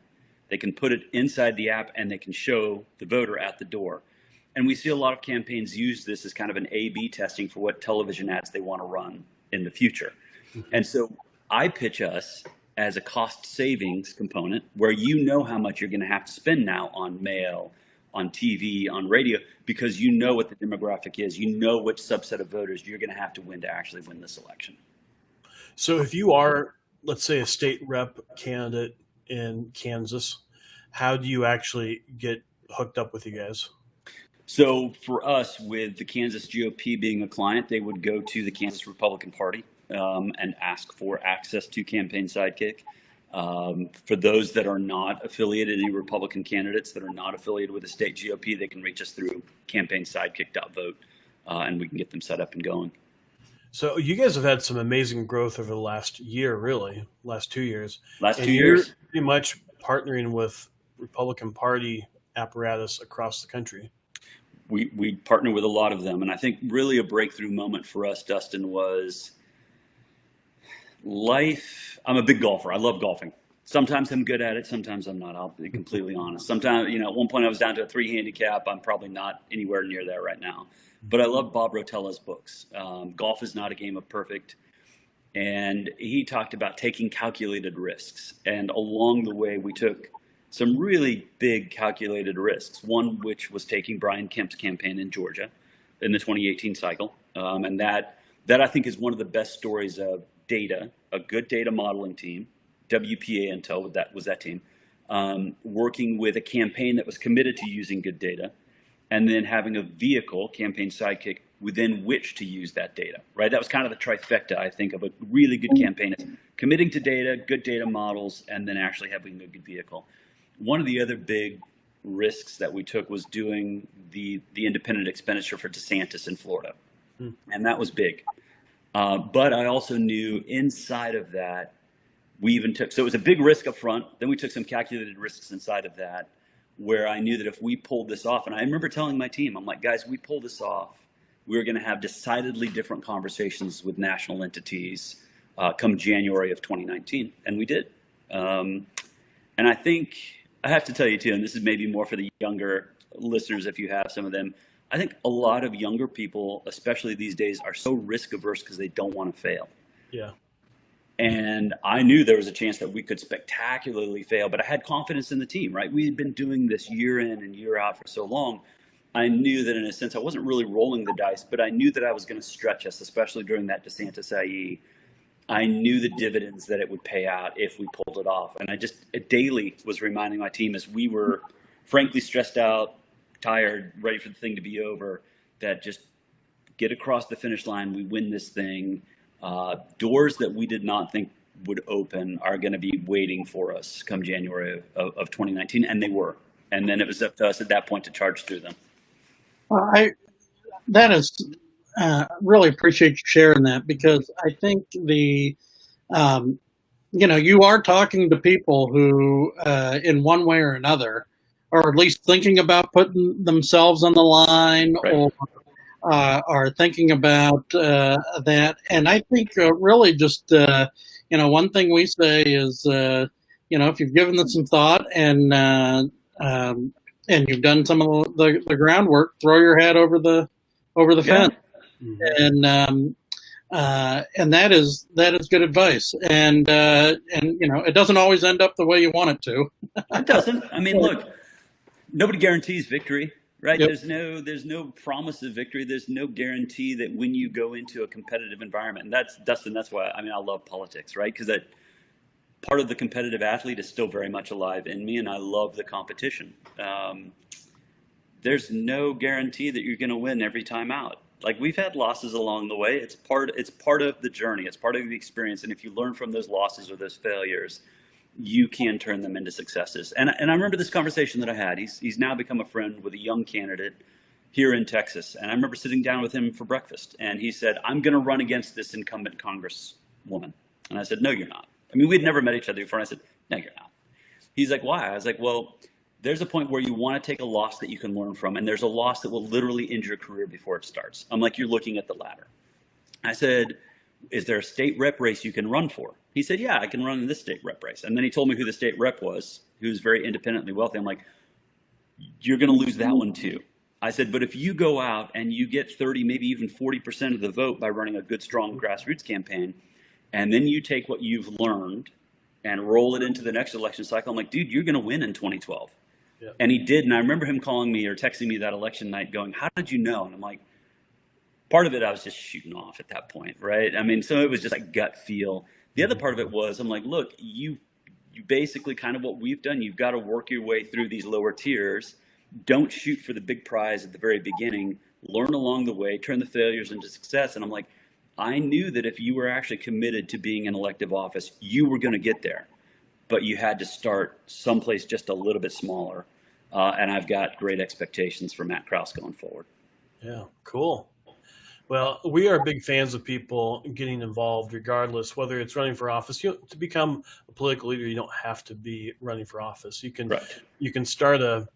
They can put it inside the app and they can show the voter at the door. And we see a lot of campaigns use this as kind of an A/B testing for what television ads they want to run in the future. And so I pitch us as a cost savings component where you know how much you're going to have to spend now on mail, on TV, on radio, because you know what the demographic is. You know which subset of voters you're going to have to win to actually win this election. So if you are, let's say, a state rep candidate in Kansas, how do you actually get hooked up with you guys? So for us, with the Kansas GOP being a client, they would go to the Kansas Republican Party and ask for access to Campaign Sidekick. For those that are not affiliated, any Republican candidates that are not affiliated with the state GOP, they can reach us through campaignsidekick.vote, and we can get them set up and going. So you guys have had some amazing growth over the last year, really, last 2 years. Last And 2 you're years. pretty much partnering with Republican Party apparatus across the country. We partner with a lot of them. And I think really a breakthrough moment for us, Dustin, was life. I'm a big golfer. I love golfing. Sometimes I'm good at it. Sometimes I'm not. I'll be completely honest. Sometimes, at one point I was down to a 3 handicap. I'm probably not anywhere near there right now. But I love Bob Rotella's books. Golf is not a game of perfect. And he talked about taking calculated risks. And along the way, we took some really big calculated risks. One, which was taking Brian Kemp's campaign in Georgia in the 2018 cycle. And that I think is one of the best stories of data, a good data modeling team, WPA Intel was that team, working with a campaign that was committed to using good data, and then having a vehicle, Campaign Sidekick, within which to use that data, right? That was kind of the trifecta, I think, of a really good campaign. It's committing to data, good data models, and then actually having a good vehicle. One of the other big risks that we took was doing the independent expenditure for DeSantis in Florida. And that was big. But I also knew inside of that, we even took, so it was a big risk up front. Then we took some calculated risks inside of that, where I knew that if we pulled this off, and I remember telling my team, I'm like, guys, we pull this off, we're going to have decidedly different conversations with national entities come January of 2019. And we did. And I think I have to tell you too, and this is maybe more for the younger listeners, if you have some of them, I think a lot of younger people, especially these days, are so risk averse because they don't want to fail. Yeah. And I knew there was a chance that we could spectacularly fail, but I had confidence in the team, right? We had been doing this year in and year out for so long. I knew that in a sense, I wasn't really rolling the dice, but I knew that I was going to stretch us, especially during that DeSantis IE. I knew the dividends that it would pay out if we pulled it off. And I just daily was reminding my team, as we were frankly stressed out, tired, ready for the thing to be over, that just get across the finish line. We win this thing. Doors that we did not think would open are going to be waiting for us come January of 2019, and they were. And then it was up to us at that point to charge through them. Well, that is really appreciate you sharing that, because I think you are talking to people who, in one way or another, are at least thinking about putting themselves on the line, Right. or are thinking about that. And I think really just, one thing we say is, if you've given this some thought and you've done some of the groundwork, throw your hat over the fence. And that is good advice. And it doesn't always end up the way you want it to. It doesn't. I mean, look, nobody guarantees victory, right? Yep. There's no promise of victory. There's no guarantee that when you go into a competitive environment, and that's Dustin. That's why I love politics, right? Because that part of the competitive athlete is still very much alive in me, and I love the competition. There's no guarantee that you're going to win every time out. Like, we've had losses along the way. It's part of the journey. It's part of the experience. And if you learn from those losses or those failures, you can turn them into successes. And I remember this conversation that I had. He's now become a friend with a young candidate here in Texas. And I remember sitting down with him for breakfast, and he said, "I'm going to run against this incumbent congresswoman." And I said, "No, you're not." I mean, we'd never met each other before. And I said, "No, you're not." He's like, "Why?" I was like, "Well, there's a point where you want to take a loss that you can learn from, and there's a loss that will literally end your career before it starts." I'm like, "You're looking at the ladder." I said, "Is there a state rep race you can run for?" He said, "Yeah, I can run in this state rep race." And then he told me who the state rep was, who's very independently wealthy. I'm like, "You're going to lose that one too." I said, "But if you go out and you get 30, maybe even 40% of the vote by running a good, strong grassroots campaign, and then you take what you've learned and roll it into the next election cycle," I'm like, "Dude, you're going to win in 2012. Yeah. And he did. And I remember him calling me or texting me that election night going, "How did you know?" And I'm like, part of it, I was just shooting off at that point, right? I mean, so it was just like gut feel. The other part of it was, I'm like, look, you basically kind of what we've done, you've got to work your way through these lower tiers. Don't shoot for the big prize at the very beginning. Learn along the way, turn the failures into success. And I'm like, I knew that if you were actually committed to being in elective office, you were going to get there. But you had to start someplace just a little bit smaller. And I've got great expectations for Matt Krause going forward. Yeah, cool. Well, we are big fans of people getting involved, regardless whether it's running for office. To become a political leader, you don't have to be running for office. You can start a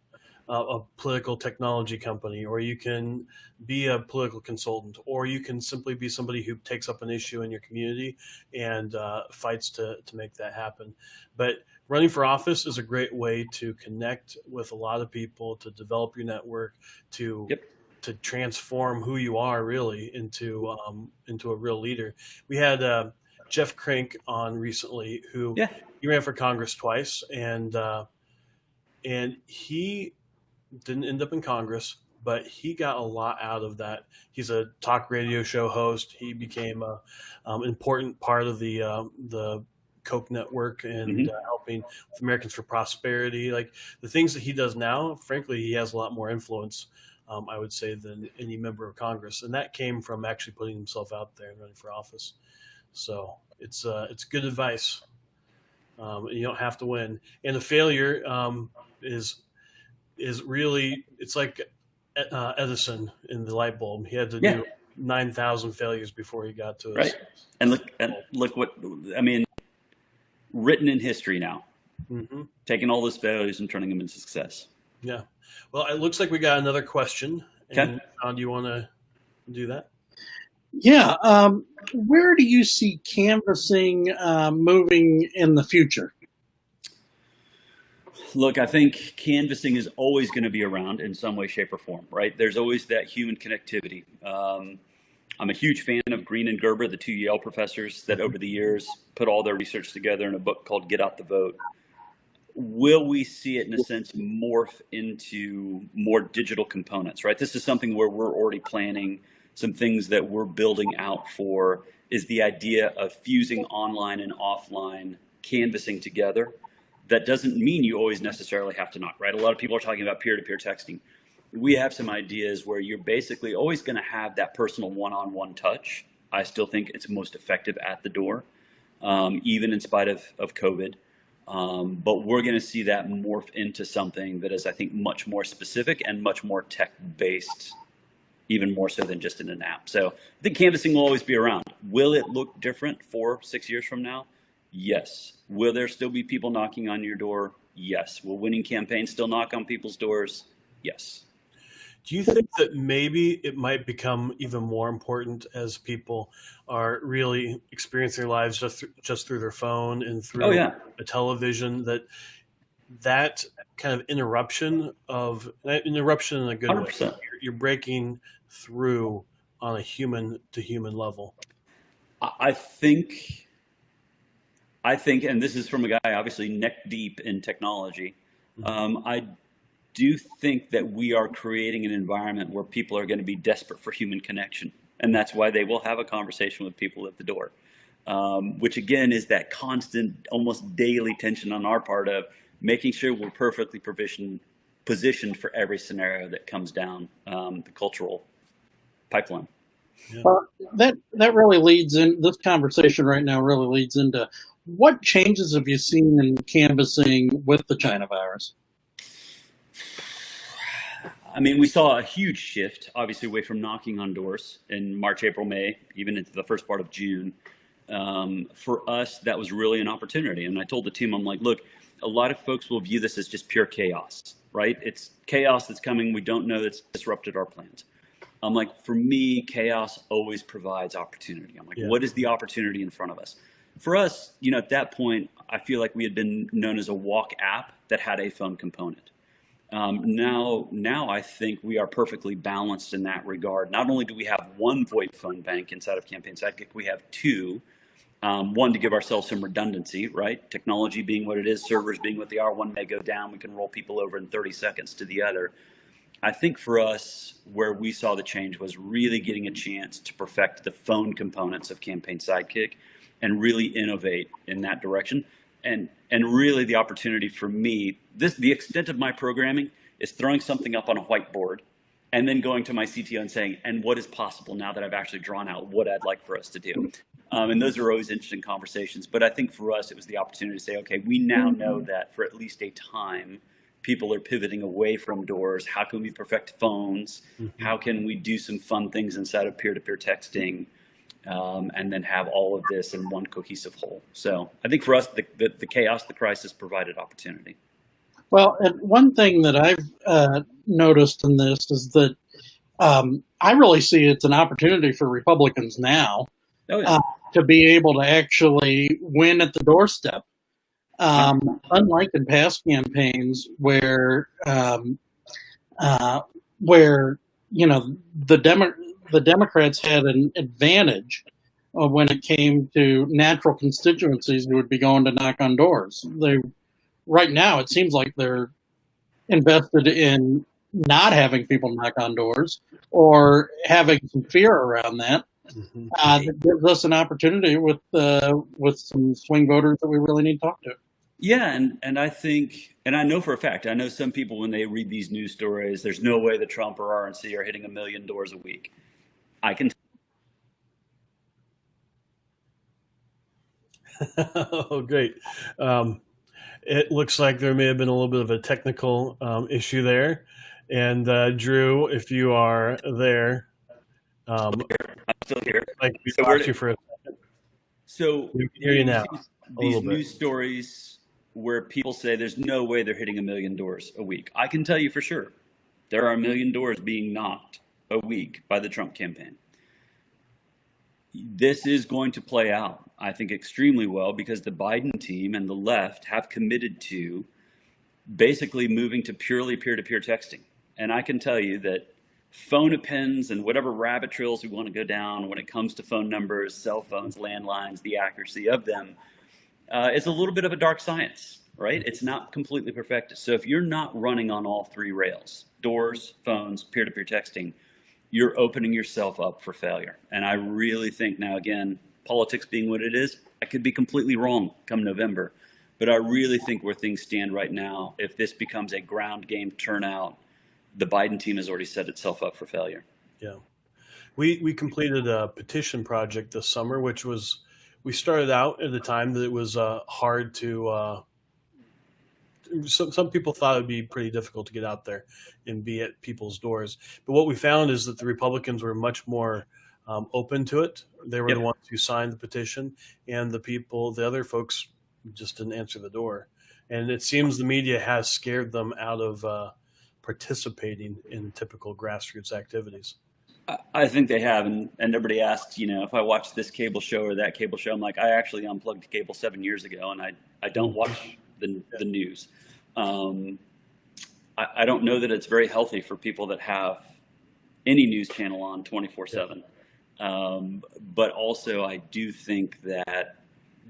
political technology company, or you can be a political consultant, or you can simply be somebody who takes up an issue in your community and fights to make that happen. But running for office is a great way to connect with a lot of people, to develop your network, to transform who you are really into a real leader. We had Jeff Crank on recently, who he ran for Congress twice, and he didn't end up in Congress, but he got a lot out of that. He's a talk radio show host. He became an important part of the Koch network and helping with Americans for Prosperity. Like the things that he does now, frankly, he has a lot more influence, I would say, than any member of Congress. And that came from actually putting himself out there and running for office. So it's good advice. You don't have to win. And the failure is really, it's like Edison in the light bulb. He had to do 9,000 failures before he got to it. Right. And look what, I mean, written in history now, taking all those failures and turning them into success. Yeah. Well, it looks like we got another question. And do you want to do that? Yeah. Where do you see canvassing moving in the future? Look, I think canvassing is always going to be around in some way, shape, or form, right? There's always that human connectivity. I'm a huge fan of Green and Gerber, the two Yale professors that over the years put all their research together in a book called Get Out the Vote. Will we see it, in a sense, morph into more digital components, right? This is something where we're already planning some things that we're building out for, is the idea of fusing online and offline canvassing together. That doesn't mean you always necessarily have to knock, right? A lot of people are talking about peer-to-peer texting. We have some ideas where you're basically always going to have that personal one-on-one touch. I still think it's most effective at the door. even in spite of COVID. But we're going to see that morph into something that is, I think, much more specific and much more tech-based, even more so than just in an app. So I think canvassing will always be around. Will it look different 4-6 years from now? Yes. Will there still be people knocking on your door? Yes. Will winning campaigns still knock on people's doors? Yes. Do you think that maybe it might become even more important as people are really experiencing their lives just through their phone and through a television, that kind of interruption in a good 100%. way? You're breaking through on a human to human level. I think, and this is from a guy obviously neck deep in technology. I do think that we are creating an environment where people are going to be desperate for human connection. And that's why they will have a conversation with people at the door, which again is that constant, almost daily tension on our part of making sure we're perfectly positioned for every scenario that comes down the cultural pipeline. Yeah. That really leads in, this conversation right now really leads into, what changes have you seen in canvassing with the China virus? I mean, we saw a huge shift, obviously, away from knocking on doors in March, April, May, even into the first part of June. For us, that was really an opportunity. And I told the team, I'm like, look, a lot of folks will view this as just pure chaos, right? It's chaos that's coming. We don't know that's disrupted our plans. I'm like, for me, chaos always provides opportunity. I'm like, what is the opportunity in front of us? For us, at that point, I feel like we had been known as a walk app that had a phone component. Now I think we are perfectly balanced in that regard. Not only do we have one VoIP phone bank inside of Campaign Sidekick, we have two. One, to give ourselves some redundancy, right? Technology being what it is, servers being what they are, one may go down, we can roll people over in 30 seconds to the other. I think for us, where we saw the change was really getting a chance to perfect the phone components of Campaign Sidekick and really innovate in that direction. And really the opportunity for me, the extent of my programming is throwing something up on a whiteboard and then going to my CTO and saying, and what is possible now that I've actually drawn out what I'd like for us to do? And those are always interesting conversations. But I think for us, it was the opportunity to say, okay, we now know that for at least a time, people are pivoting away from doors. How can we perfect phones? How can we do some fun things inside of peer-to-peer texting? And then have all of this in one cohesive whole. So I think for us, the chaos, the crisis provided opportunity. Well, and one thing that I've noticed in this is that I really see it's an opportunity for Republicans now to be able to actually win at the doorstep. Unlike in past campaigns where the Democrats had an advantage when it came to natural constituencies who would be going to knock on doors. Right now, it seems like they're invested in not having people knock on doors or having some fear around that. That gives us an opportunity with some swing voters that we really need to talk to. Yeah, and I think, and I know for a fact, I know some people when they read these news stories, there's no way that Trump or RNC are hitting 1 million doors a week. I can. Oh, great. It looks like there may have been a little bit of a technical issue there. And Drew, if you are there, I'm still here. Like we lost you for a second. So we can hear you now. These news stories where people say there's no way they're hitting 1 million doors a week. I can tell you for sure, there are 1 million doors being knocked a week by the Trump campaign. This is going to play out, I think, extremely well because the Biden team and the left have committed to basically moving to purely peer-to-peer texting. And I can tell you that phone appends and whatever rabbit trails we want to go down when it comes to phone numbers, cell phones, landlines, the accuracy of them, it's a little bit of a dark science, right? It's not completely perfected. So if you're not running on all three rails, doors, phones, peer-to-peer texting, you're opening yourself up for failure. And I really think now, again, politics being what it is, I could be completely wrong come November. But I really think where things stand right now, if this becomes a ground game turnout, the Biden team has already set itself up for failure. Yeah. We completed a petition project this summer, which was we started out at a time that it was hard to. Some people thought it would be pretty difficult to get out there and be at people's doors. But what we found is that the Republicans were much more open to it. They were the Yep. ones who signed the petition, and the other folks just didn't answer the door. And it seems the media has scared them out of participating in typical grassroots activities. I think they have, and everybody asks, if I watch this cable show or that cable show. I'm like, I actually unplugged cable 7 years ago, and I don't watch the news. I don't know that it's very healthy for people that have any news channel on 24/7. But also, I do think that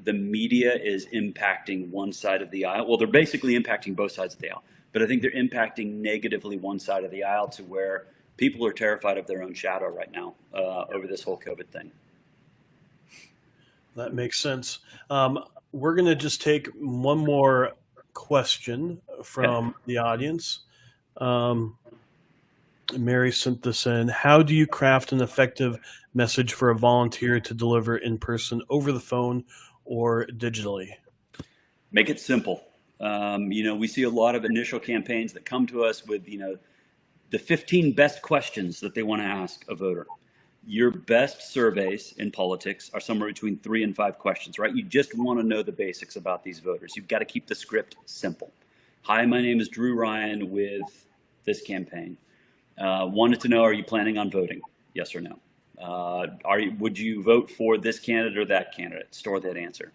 the media is impacting one side of the aisle. Well, they're basically impacting both sides of the aisle, but I think they're impacting negatively one side of the aisle to where people are terrified of their own shadow right now over this whole COVID thing. That makes sense. We're going to just take one more question from the audience. Mary sent this in. How do you craft an effective message for a volunteer to deliver in person, over the phone, or digitally? Make it simple. We see a lot of initial campaigns that come to us with, the 15 best questions that they want to ask a voter. Your best surveys in politics are somewhere between 3 and 5 questions, right? You just want to know the basics about these voters. You've got to keep the script simple. Hi, my name is Drew Ryan with this campaign. Wanted to know, are you planning on voting? Yes or no? Would you vote for this candidate or that candidate? Store that answer.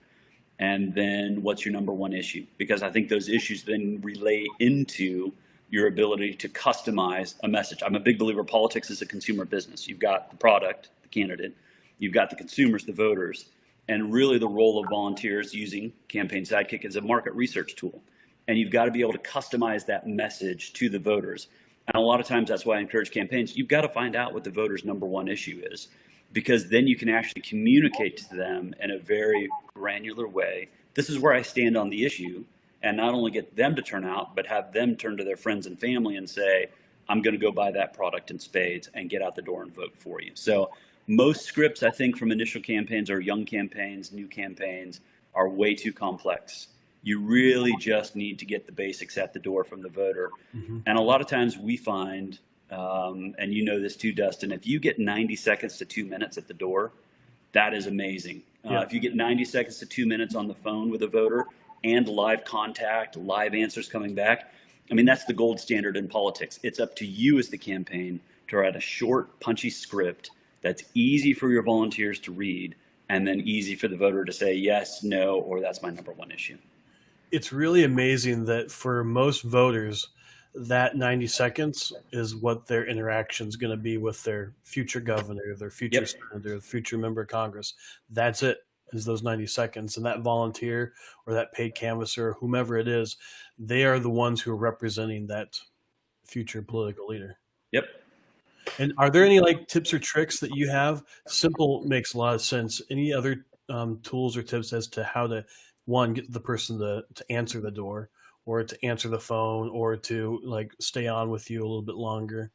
And then what's your number one issue? Because I think those issues then relay into your ability to customize a message. I'm a big believer politics is a consumer business. You've got the product, the candidate, you've got the consumers, the voters, and really the role of volunteers using Campaign Sidekick as a market research tool. And you've got to be able to customize that message to the voters. And a lot of times that's why I encourage campaigns. You've got to find out what the voters' number one issue is, because then you can actually communicate to them in a very granular way. This is where I stand on the issue, and not only get them to turn out, but have them turn to their friends and family and say, I'm going to go buy that product in spades and get out the door and vote for you. So most scripts, I think, from initial campaigns or young campaigns, new campaigns, are way too complex. You really just need to get the basics at the door from the voter. Mm-hmm. And a lot of times we find, and you know this too, Dustin, if you get 90 seconds to 2 minutes at the door, that is amazing. If you get 90 seconds to 2 minutes on the phone with a voter and live contact, live answers coming back, I mean, that's the gold standard in politics. It's up to you as the campaign to write a short, punchy script that's easy for your volunteers to read, and then easy for the voter to say yes, no, or that's my number one issue. It's really amazing that for most voters, that 90 seconds is what their interaction is going to be with their future governor, their future senator, future member of Congress. That's it, is those 90 seconds. And that volunteer or that paid canvasser, or whomever it is, they are the ones who are representing that future political leader. Yep. And are there any tips or tricks that you have? Simple makes a lot of sense. Any other tools or tips as to how to, one, get the person to answer the door, or to answer the phone, or to stay on with you a little bit longer?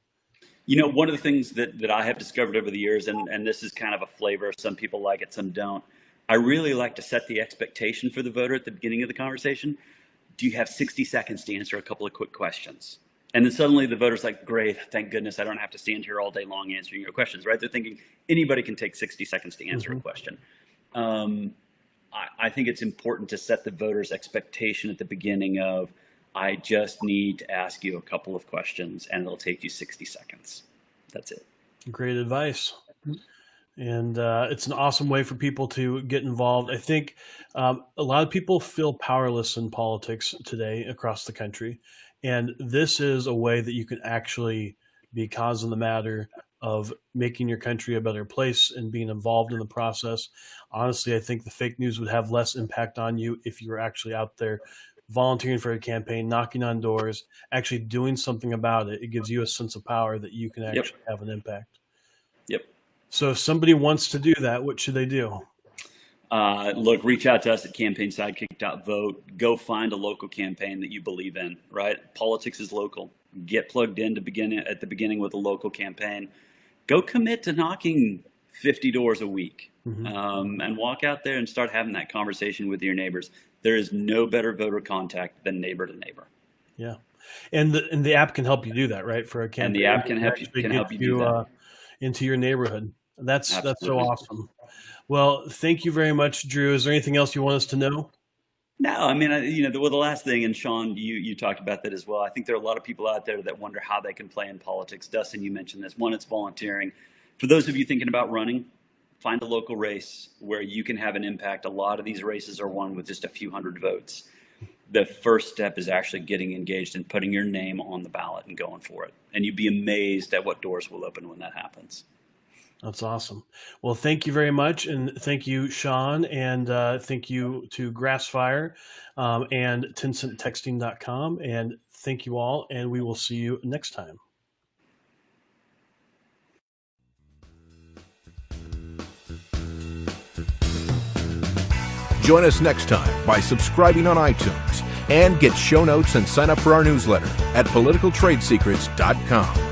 One of the things that I have discovered over the years, and this is kind of a flavor, some people like it, some don't. I really like to set the expectation for the voter at the beginning of the conversation. Do you have 60 seconds to answer a couple of quick questions? And then suddenly the voter's like, great, thank goodness I don't have to stand here all day long answering your questions, right? They're thinking anybody can take 60 seconds to answer a question. I think it's important to set the voter's expectation at the beginning of, I just need to ask you a couple of questions and it'll take you 60 seconds. That's it. Great advice. And it's an awesome way for people to get involved. I think a lot of people feel powerless in politics today across the country. And this is a way that you can actually be causing the matter of making your country a better place and being involved in the process. Honestly, I think the fake news would have less impact on you if you were actually out there volunteering for a campaign, knocking on doors, actually doing something about it. It gives you a sense of power that you can actually have an impact. Yep. So if somebody wants to do that, what should they do? Look, reach out to us at campaignsidekick.vote. Go find a local campaign that you believe in, right? Politics is local. Get plugged in at the beginning with a local campaign. Go commit to knocking 50 doors a week, Mm-hmm. and walk out there and start having that conversation with your neighbors. There is no better voter contact than neighbor to neighbor. Yeah. And the app can help you do that, right? For a campaign. And the app can help actually you get do that. into your neighborhood. That's so Absolutely. awesome. Well, thank you very much, Drew. Is there anything else you want us to know? No, I mean, the last thing, and Sean, you talked about that as well. I think there are a lot of people out there that wonder how they can play in politics. Dustin, you mentioned this. One, it's volunteering. For those of you thinking about running, find a local race where you can have an impact. A lot of these races are won with just a few hundred votes. The first step is actually getting engaged and putting your name on the ballot and going for it. And you'd be amazed at what doors will open when that happens. That's awesome. Well, thank you very much. And thank you, Sean. And thank you to Grassfire and TencentTexting.com. And thank you all. And we will see you next time. Join us next time by subscribing on iTunes and get show notes and sign up for our newsletter at politicaltradesecrets.com.